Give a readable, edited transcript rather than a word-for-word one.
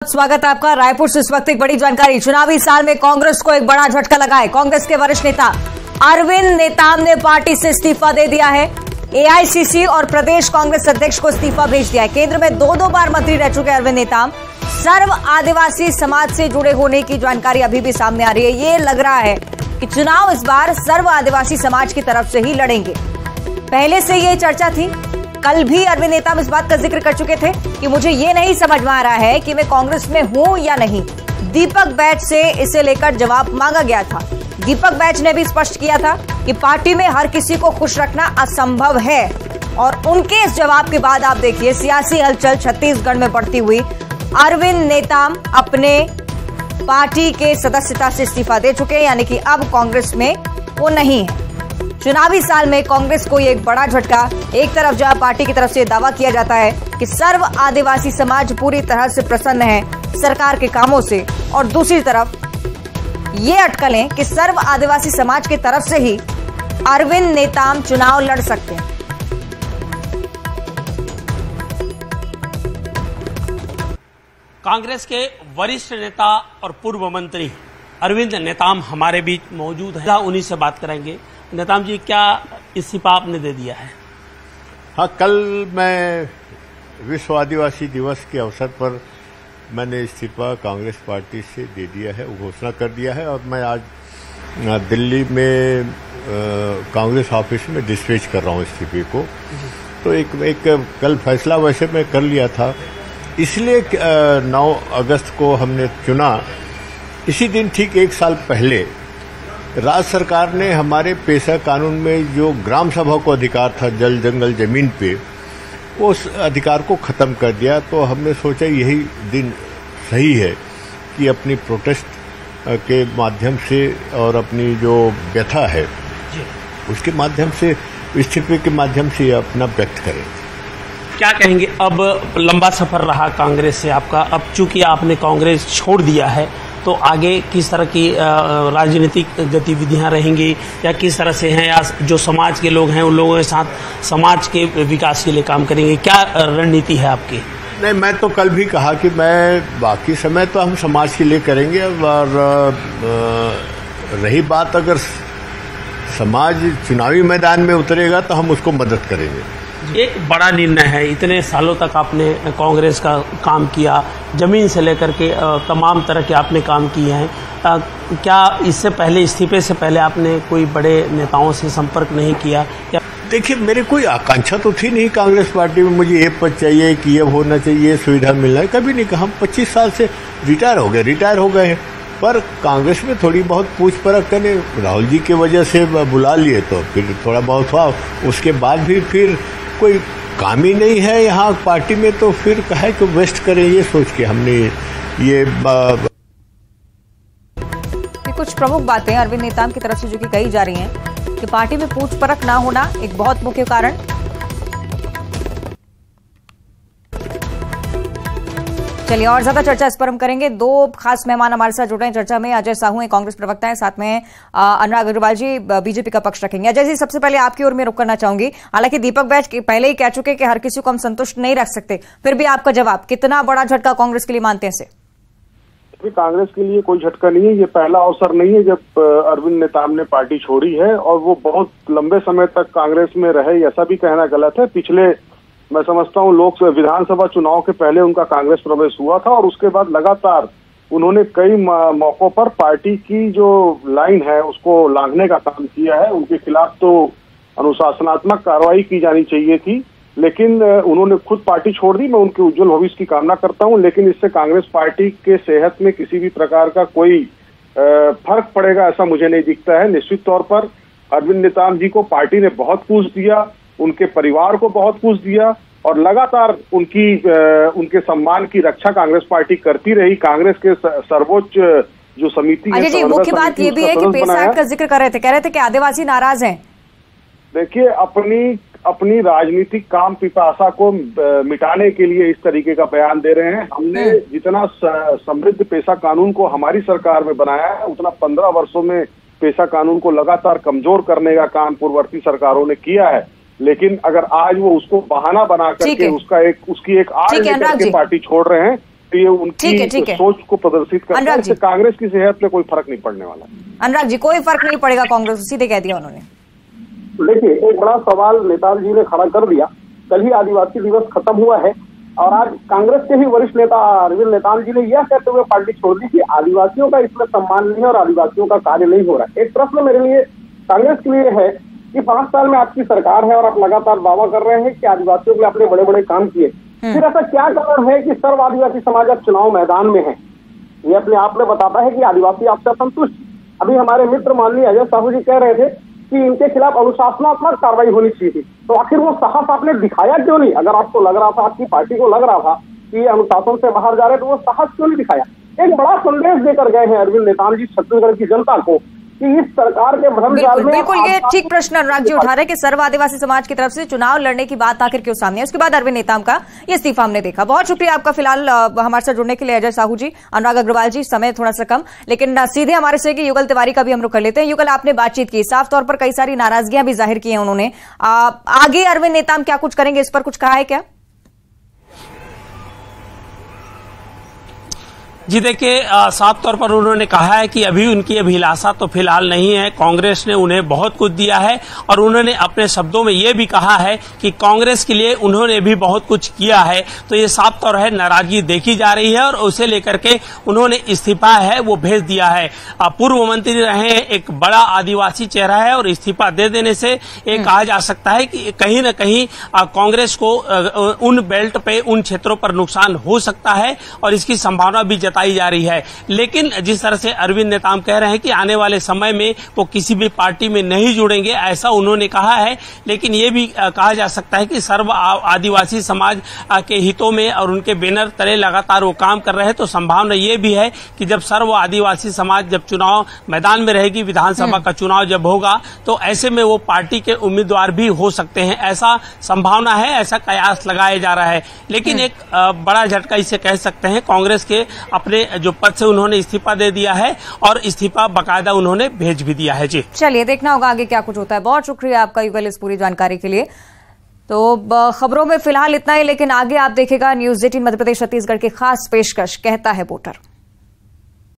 स्वागत है आपका। रायपुर से इस वक्त एक बड़ी जानकारी। चुनावी साल में कांग्रेस को एक बड़ा झटका लगा है। कांग्रेस के वरिष्ठ नेता अरविंद नेताम ने पार्टी से इस्तीफा दे दिया है। एआईसीसी और प्रदेश कांग्रेस अध्यक्ष को इस्तीफा भेज दिया है। केंद्र में दो बार मंत्री रह चुके अरविंद नेताम सर्व आदिवासी समाज से जुड़े होने की जानकारी अभी भी सामने आ रही है। ये लग रहा है कि चुनाव इस बार सर्व आदिवासी समाज की तरफ से ही लड़ेंगे। पहले से ये चर्चा थी। कल भी अरविंद नेताम इस बात का जिक्र कर चुके थे कि मुझे ये नहीं समझ में आ रहा है कि मैं कांग्रेस में हूं या नहीं। दीपक बैच से इसे लेकर जवाब मांगा गया था। दीपक बैच ने भी स्पष्ट किया था कि पार्टी में हर किसी को खुश रखना असंभव है। और उनके इस जवाब के बाद आप देखिए सियासी हलचल छत्तीसगढ़ में बढ़ती हुई। अरविंद नेताम अपने पार्टी के सदस्यता से इस्तीफा दे चुके हैं, यानी कि अब कांग्रेस में वो नहीं है। चुनावी साल में कांग्रेस को एक बड़ा झटका। एक तरफ जहां पार्टी की तरफ से दावा किया जाता है कि सर्व आदिवासी समाज पूरी तरह से प्रसन्न है सरकार के कामों से, और दूसरी तरफ ये अटकलें कि सर्व आदिवासी समाज की तरफ से ही अरविंद नेताम चुनाव लड़ सकते हैं। कांग्रेस के वरिष्ठ नेता और पूर्व मंत्री अरविंद नेताम हमारे बीच मौजूद हैं। उन्हीं से बात करेंगे। नेताम जी, क्या इस्तीफा आपने दे दिया है? हाँ, कल मैं विश्व आदिवासी दिवस के अवसर पर मैंने इस्तीफा कांग्रेस पार्टी से दे दिया है, घोषणा कर दिया है। और मैं आज दिल्ली में कांग्रेस ऑफिस में डिस्पैच कर रहा हूँ इस्तीफे को। तो एक कल फैसला वैसे मैं कर लिया था, इसलिए 9 अगस्त को हमने चुना। इसी दिन ठीक 1 साल पहले राज्य सरकार ने हमारे पेशा कानून में जो ग्राम सभा को अधिकार था जल जंगल जमीन पे, उस अधिकार को खत्म कर दिया। तो हमने सोचा यही दिन सही है कि अपनी प्रोटेस्ट के माध्यम से और अपनी जो व्यथा है उसके माध्यम से, इस्तीफे के माध्यम से अपना व्यक्त करें। क्या कहेंगे? अब लंबा सफर रहा कांग्रेस से आपका। अब चूंकि आपने कांग्रेस छोड़ दिया है, तो आगे किस तरह की राजनीतिक गतिविधियां रहेंगी, या किस तरह से हैं, या जो समाज के लोग हैं उन लोगों के साथ समाज के विकास के लिए काम करेंगे? क्या रणनीति है आपकी? नहीं, मैं तो कल भी कहा कि मैं बाकी समय तो हम समाज के लिए करेंगे। और रही बात अगर समाज चुनावी मैदान में उतरेगा तो हम उसको मदद करेंगे। एक बड़ा निर्णय है। इतने सालों तक आपने कांग्रेस का काम किया, जमीन से लेकर के तमाम तरह के आपने काम किए हैं। क्या इससे पहले, इस्तीफे से पहले आपने कोई बड़े नेताओं से संपर्क नहीं किया? देखिए, मेरे कोई आकांक्षा तो थी नहीं कांग्रेस पार्टी में मुझे ये पद चाहिए कि ये होना चाहिए, सुविधा मिलना है, कभी नहीं कहा। हम 25 साल से रिटायर हो गए हैं। पर कांग्रेस में थोड़ी बहुत पूछ परख करने राहुल जी की वजह से बुला लिए, तो फिर थोड़ा बहुत हुआ। उसके बाद भी फिर कोई काम ही नहीं है यहाँ पार्टी में, तो फिर कहे कि वेस्ट करें, ये सोच के हमने ये कुछ प्रमुख बातें अरविंद नेताम की तरफ से जो कि कही जा रही हैं कि पार्टी में पूछ परख ना होना एक बहुत मुख्य कारण। चलिए और ज्यादा चर्चा इस पर हम करेंगे। 2 खास मेहमान हमारे साथ जुड़ रहे हैं चर्चा में। अजय साहू हैं, कांग्रेस प्रवक्ता हैं, साथ में अनुराग अग्रवाल जी बीजेपी का पक्ष रखेंगे। अजय जी, सबसे पहले आपकी ओर में रुक करना चाहूंगी। हालांकि दीपक बैच पहले ही कह चुके कि हर किसी को हम संतुष्ट नहीं रख सकते, फिर भी आपका जवाब, कितना बड़ा झटका कांग्रेस के लिए मानते हैं इसे? कांग्रेस के लिए कोई झटका नहीं है। ये पहला अवसर नहीं है जब अरविंद नेताम ने पार्टी छोड़ी है, और वो बहुत लंबे समय तक कांग्रेस में रहे, ऐसा भी कहना गलत है। पिछले, मैं समझता हूँ, विधानसभा चुनाव के पहले उनका कांग्रेस प्रवेश हुआ था, और उसके बाद लगातार उन्होंने कई मौकों पर पार्टी की जो लाइन है उसको लांघने का काम किया है। उनके खिलाफ तो अनुशासनात्मक कार्रवाई की जानी चाहिए थी, लेकिन उन्होंने खुद पार्टी छोड़ दी। मैं उनके उज्जवल भविष्य की कामना करता हूं, लेकिन इससे कांग्रेस पार्टी के सेहत में किसी भी प्रकार का कोई फर्क पड़ेगा ऐसा मुझे नहीं दिखता है। निश्चित तौर पर अरविंद नेताम जी को पार्टी ने बहुत कुछ दिया, उनके परिवार को बहुत कुछ दिया, और लगातार उनके सम्मान की रक्षा कांग्रेस पार्टी करती रही। कांग्रेस के सर्वोच्च जो समिति है, जी, मुख्य बात ये भी है कि पेशा एक्ट का जिक्र कर रहे थे, कह रहे थे कि आदिवासी नाराज हैं। देखिए, अपनी राजनीतिक काम पिपासा को मिटाने के लिए इस तरीके का बयान दे रहे हैं। हमने जितना समृद्ध पेशा कानून को हमारी सरकार में बनाया है, उतना 15 वर्षों में पेशा कानून को लगातार कमजोर करने का काम पूर्ववर्ती सरकारों ने किया है। लेकिन अगर आज वो उसको बहाना बना करके उसकी एक आड़ लेकर के पार्टी छोड़ रहे हैं, तो ये उनकी सोच को प्रदर्शित करता है। कांग्रेस की सेहत पे कोई फर्क नहीं पड़ने वाला। अनुराग जी, कोई फर्क नहीं पड़ेगा कांग्रेस, सीधे कह दिया उन्होंने। देखिए, एक बड़ा सवाल नेताजी जी ने खड़ा कर दिया। कल ही आदिवासी दिवस खत्म हुआ है और आज कांग्रेस के ही वरिष्ठ नेता अरविंद नेताम जी ने यह कहते हुए पार्टी छोड़ दी कि आदिवासियों का इसमें सम्मान नहीं है और आदिवासियों का कार्य नहीं हो रहा है। एक प्रश्न मेरे लिए कांग्रेस के लिए है कि 5 साल में आपकी सरकार है और आप लगातार दावा कर रहे हैं कि आदिवासियों के लिए आपने बड़े बड़े काम किए, फिर ऐसा क्या कारण है कि सर्व आदिवासी समाज अब चुनाव मैदान में है? ये अपने आप में बताता है कि आदिवासी आपसे असंतुष्ट। अभी हमारे मित्र माननीय अजय साहू जी कह रहे थे कि इनके खिलाफ अनुशासनात्मक कार्रवाई होनी चाहिए थी, तो आखिर वो साहस आपने दिखाया क्यों नहीं? अगर आपको लग रहा था, आपकी पार्टी को लग रहा था कि अनुशासन से बाहर जा रहे, तो वो साहस क्यों नहीं दिखाया? एक बड़ा संदेश देकर गए हैं अरविंद नेताम जी छत्तीसगढ़ की जनता को कि इस सरकार के भ्रमजाल में। बिल्कुल, ये ठीक प्रश्न अनुराग जी उठा रहे कि सर्व आदिवासी समाज की तरफ से चुनाव लड़ने की बात आखिर क्यों सामने है। उसके बाद अरविंद नेताम का ये इस्तीफा हमने देखा। बहुत शुक्रिया आपका फिलहाल हमारे साथ जुड़ने के लिए अजय साहू जी, अनुराग अग्रवाल जी। समय थोड़ा सा कम, लेकिन सीधे हमारे से युगल तिवारी का भी हम रुख कर लेते हैं। युगल, आपने बातचीत की, साफ तौर पर कई सारी नाराजगियां भी जाहिर की हैं उन्होंने। आगे अरविंद नेताम क्या कुछ करेंगे, इस पर कुछ कहा है क्या? जी देखिए, साफ तौर पर उन्होंने कहा है कि अभी उनकी अभिलाषा तो फिलहाल नहीं है। कांग्रेस ने उन्हें बहुत कुछ दिया है और उन्होंने अपने शब्दों में ये भी कहा है कि कांग्रेस के लिए उन्होंने भी बहुत कुछ किया है। तो ये साफ तौर है नाराजगी देखी जा रही है और उसे लेकर के उन्होंने इस्तीफा है वो भेज दिया है। पूर्व मंत्री रहे, एक बड़ा आदिवासी चेहरा है और इस्तीफा दे देने से ये कहा जा सकता है कि कहीं न कहीं कांग्रेस को उन बेल्ट पे, उन क्षेत्रों पर नुकसान हो सकता है और इसकी संभावना भी जा रही है। लेकिन जिस तरह से अरविंद नेताम कह रहे हैं कि आने वाले समय में वो किसी भी पार्टी में नहीं जुड़ेंगे, ऐसा उन्होंने कहा है। लेकिन ये भी कहा जा सकता है कि सर्व आदिवासी समाज के हितों में और उनके बैनर तले लगातार वो काम कर रहे हैं। तो संभावना ये भी है कि जब सर्व आदिवासी समाज जब चुनाव मैदान में रहेगी, विधानसभा का चुनाव जब होगा, तो ऐसे में वो पार्टी के उम्मीदवार भी हो सकते हैं। ऐसा संभावना है, ऐसा कयास लगाया जा रहा है। लेकिन एक बड़ा झटका इसे कह सकते हैं, कांग्रेस के अपने जो पद से उन्होंने इस्तीफा दे दिया है और इस्तीफा बाकायदा उन्होंने भेज भी दिया है। जी चलिए, देखना होगा आगे क्या कुछ होता है। बहुत शुक्रिया आपका युगल इस पूरी जानकारी के लिए। तो खबरों में फिलहाल इतना ही, लेकिन आगे आप देखेगा न्यूज़ 18 मध्यप्रदेश छत्तीसगढ़ की खास पेशकश कहता है वोटर।